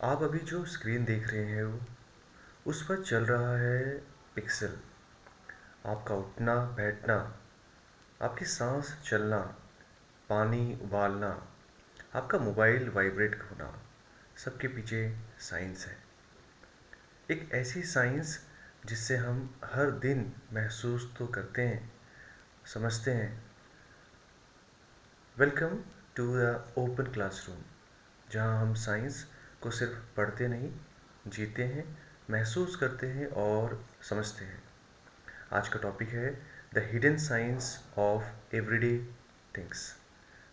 आप अभी जो स्क्रीन देख रहे हैं उस पर चल रहा है पिक्सल। आपका उठना बैठना, आपकी सांस चलना, पानी उबालना, आपका मोबाइल वाइब्रेट होना, सबके पीछे साइंस है। एक ऐसी साइंस जिससे हम हर दिन महसूस तो करते हैं, समझते हैं। Welcome to the open classroom, जहां हम साइंस को सिर्फ पढ़ते नहीं, जीते हैं, महसूस करते हैं और समझते हैं। आज का टॉपिक है the hidden science of everyday things.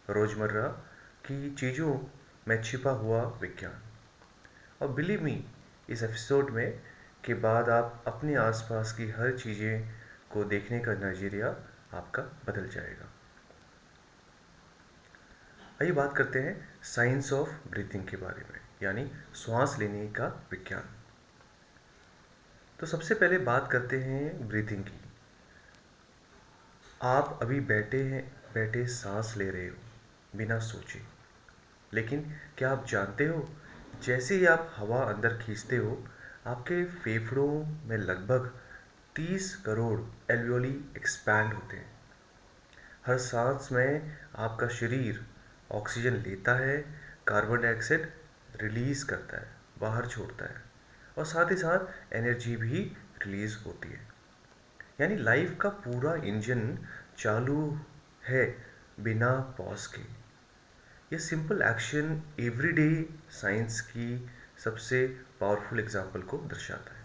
रोज़मर्रा की चीज़ों में छिपा हुआ विज्ञान। और बिलीव मी, इस एपिसोड में के बाद आप अपने आसपास की हर चीज़ें को देखने का नज़रिया आपका बदल जाएगा। आइए बात करते हैं साइंस ऑफ ब्रीथिंग के बारे में, यानी श्वास लेने का विज्ञान। तो सबसे पहले बात करते हैं ब्रीथिंग की। आप अभी बैठे सांस ले रहे हो बिना सोचे, लेकिन क्या आप जानते हो, जैसे ही आप हवा अंदर खींचते हो, आपके फेफड़ों में लगभग 30 करोड़ एल्वियोली एक्सपैंड होते हैं। हर सांस में आपका शरीर ऑक्सीजन लेता है, कार्बन डाइऑक्साइड रिलीज करता है, बाहर छोड़ता है, और साथ ही साथ एनर्जी भी रिलीज होती है। यानी लाइफ का पूरा इंजन चालू है बिना पॉज के। ये सिंपल एक्शन एवरीडे साइंस की सबसे पावरफुल एग्जाम्पल को दर्शाता है।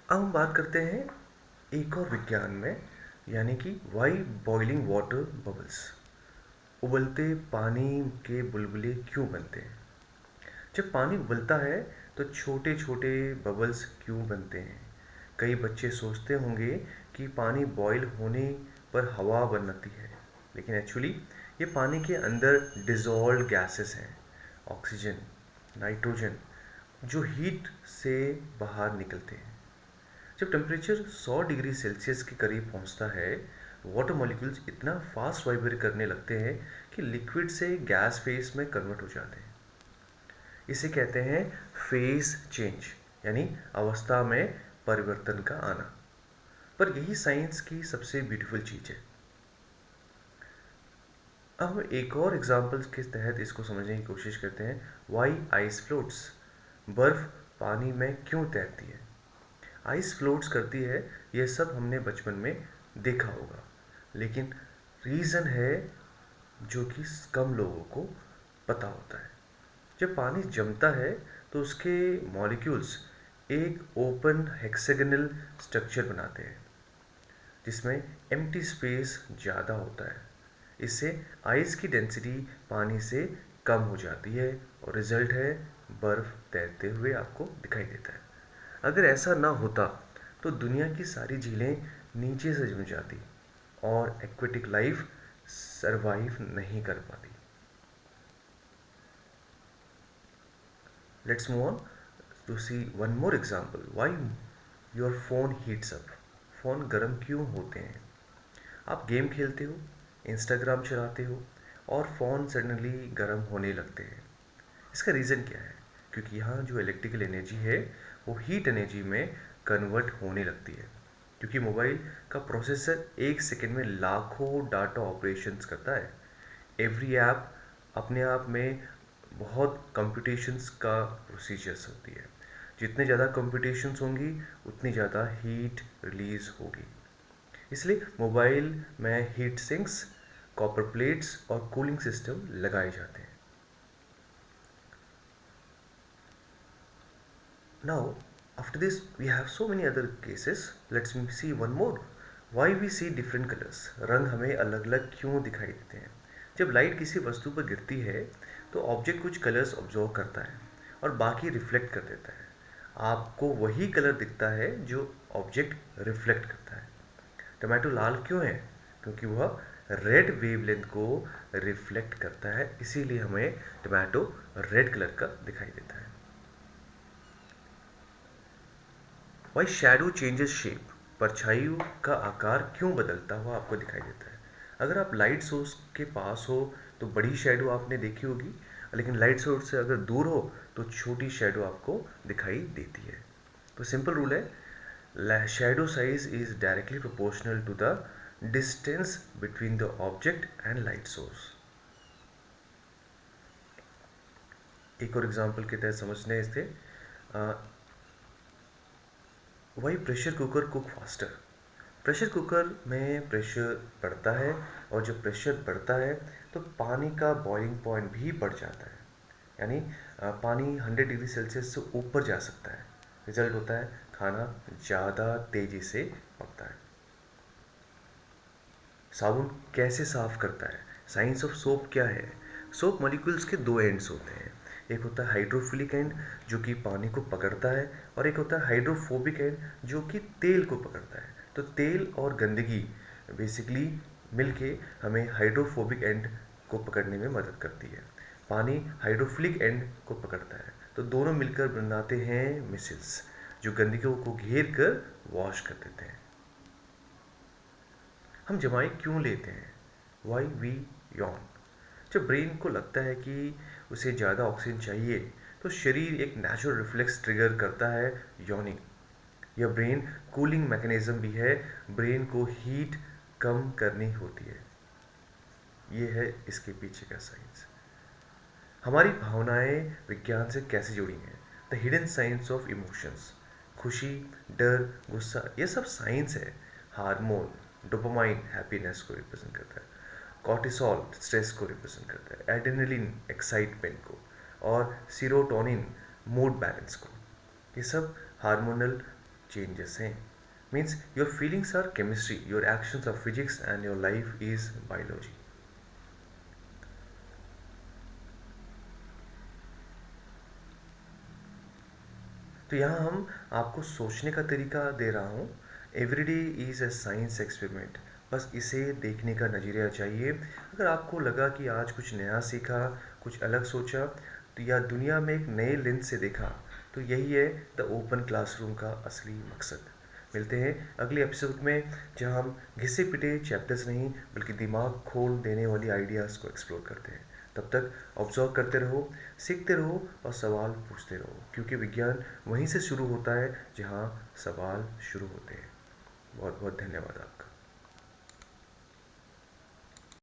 अब हम बात करते हैं एक और विज्ञान में, यानी कि वाई बॉइलिंग वाटर बबल्स। उबलते पानी के बुलबुले क्यों बनते हैं? जब पानी उबलता है तो छोटे छोटे बबल्स क्यों बनते हैं? कई बच्चे सोचते होंगे कि पानी बॉईल होने पर हवा बनती है, लेकिन एक्चुअली ये पानी के अंदर डिज़ोल्व गैसेस हैं, ऑक्सीजन, नाइट्रोजन, जो हीट से बाहर निकलते हैं। जब टेम्परेचर 100 डिग्री सेल्सियस के करीब पहुंचता है, वाटर मॉलिक्यूल्स इतना फास्ट वाइब्रेट करने लगते हैं कि लिक्विड से गैस फेज में कन्वर्ट हो जाते हैं। इसे कहते हैं फेज चेंज, यानी अवस्था में परिवर्तन का आना। पर यही साइंस की सबसे ब्यूटीफुल चीज़ है। अब हम एक और एग्जाम्पल के तहत इसको समझने की कोशिश करते हैं। Why ice floats. बर्फ़ पानी में क्यों तैरती है? आइस फ्लोट्स करती है, यह सब हमने बचपन में देखा होगा, लेकिन रीज़न है जो कि कम लोगों को पता होता है। जब पानी जमता है तो उसके मॉलिक्यूल्स एक ओपन हेक्सागोनल स्ट्रक्चर बनाते हैं, जिसमें एम्प्टी स्पेस ज़्यादा होता है। इससे आइस की डेंसिटी पानी से कम हो जाती है और रिजल्ट है बर्फ़ तैरते हुए आपको दिखाई देता है। अगर ऐसा ना होता तो दुनिया की सारी झीलें नीचे से जम जाती और एक्वेटिक लाइफ सरवाइव नहीं कर पाती। Let's move on to see one more example. Why your phone heats up. Phone गर्म क्यों होते हैं? आप गेम खेलते हो, इंस्टाग्राम चलाते हो और फ़ोन सडनली गर्म होने लगते हैं। इसका रीज़न क्या है? क्योंकि यहाँ जो इलेक्ट्रिकल एनर्जी है वो हीट एनर्जी में कन्वर्ट होने लगती है। क्योंकि मोबाइल का प्रोसेसर एक सेकेंड में लाखों डाटा ऑपरेशंस करता है। एवरी ऐप अपने आप में बहुत कंप्यूटेशंस का प्रोसीजर्स होती है। जितने ज़्यादा कंप्यूटेशंस होंगी उतनी ज़्यादा हीट रिलीज़ होगी। इसलिए मोबाइल में हीट सिंक्स, कॉपर प्लेट्स और कूलिंग सिस्टम लगाए जाते हैं। Now, after this, we have so many other cases. Let's see one more. Why we see different colors? रंग हमें अलग अलग क्यों दिखाई देते हैं? जब लाइट किसी वस्तु पर गिरती है तो ऑब्जेक्ट कुछ कलर्स ऑब्जर्व करता है और बाकी रिफ्लेक्ट कर देता है। आपको वही कलर दिखता है जो ऑब्जेक्ट रिफ्लेक्ट करता है। टमाटो लाल क्यों है? क्योंकि वह रेड वेवलेंथ को रिफ्लेक्ट करता है, इसीलिए हमें टमाटो रेड कलर का दिखाई देता है। Why shadow changes shape. परछाई का आकार क्यों बदलता हुआ आपको दिखाई देता है? अगर आप लाइट सोर्स के पास हो तो बड़ी शैडो आपने देखी होगी, लेकिन लाइट सोर्स से अगर दूर हो तो छोटी शेडो आपको दिखाई देती है। तो सिंपल रूल है, shadow size is directly proportional to the distance between the object and light source. एक और एग्जांपल के तहत समझने इसे, why pressure cooker cook faster. Pressure cooker में प्रेशर बढ़ता है, और जब प्रेशर बढ़ता है तो पानी का बॉइलिंग पॉइंट भी बढ़ जाता है, यानी पानी 100 डिग्री सेल्सियस से ऊपर जा सकता है। रिजल्ट होता है खाना ज़्यादा तेज़ी से पकता है। साबुन कैसे साफ करता है? साइंस ऑफ सोप क्या है? सोप मॉलिक्यूल्स के दो एंड्स होते हैं। एक होता है हाइड्रोफिलिक एंड जो कि पानी को पकड़ता है, और एक होता है हाइड्रोफोबिक एंड जो कि तेल को पकड़ता है। तो तेल और गंदगी बेसिकली मिलके हमें हाइड्रोफोबिक एंड को पकड़ने में मदद करती है। पानी हाइड्रोफिलिक एंड को पकड़ता है, तो दोनों मिलकर बनाते हैं मिसिल्स जो गंदगी को घेर कर वॉश कर देते हैं। हम जमाई क्यों लेते हैं? Why we yawn. जब ब्रेन को लगता है कि उसे ज़्यादा ऑक्सीजन चाहिए तो शरीर एक नेचुरल रिफ्लेक्स ट्रिगर करता है, यॉनिंग। यह ब्रेन कूलिंग मैकेनिज्म भी है, ब्रेन को हीट कम करनी होती है। ये है इसके पीछे का साइंस। हमारी भावनाएं विज्ञान से कैसे जुड़ी हैं? The hidden science of emotions. खुशी, डर, गुस्सा, ये सब साइंस है। हार्मोन डोपामाइन हैप्पीनेस को रिप्रेजेंट करता है, कॉर्टिसोल स्ट्रेस को रिप्रेजेंट करता है, एड्रेनलिन एक्साइटमेंट को, और सीरोटोनिन मूड बैलेंस को। ये सब हार्मोनल चेंजेस हैं। Means your feelings are chemistry, your actions are physics and your life is biology. तो यहाँ हम आपको सोचने का तरीका दे रहा हूँ। Everyday is a science experiment. बस इसे देखने का नज़रिया चाहिए। अगर आपको लगा कि आज कुछ नया सीखा, कुछ अलग सोचा, तो या दुनिया में एक नए लेंस से देखा, तो यही है द ओपन क्लासरूम का असली मकसद। मिलते हैं अगले एपिसोड में, जहाँ हम घिसे पिटे चैप्टर्स नहीं बल्कि दिमाग खोल देने वाली आइडियाज़ को एक्सप्लोर करते हैं। तब तक ऑब्जर्व करते रहो, सीखते रहो और सवाल पूछते रहो, क्योंकि विज्ञान वहीं से शुरू होता है जहाँ सवाल शुरू होते हैं। बहुत बहुत धन्यवाद आपका।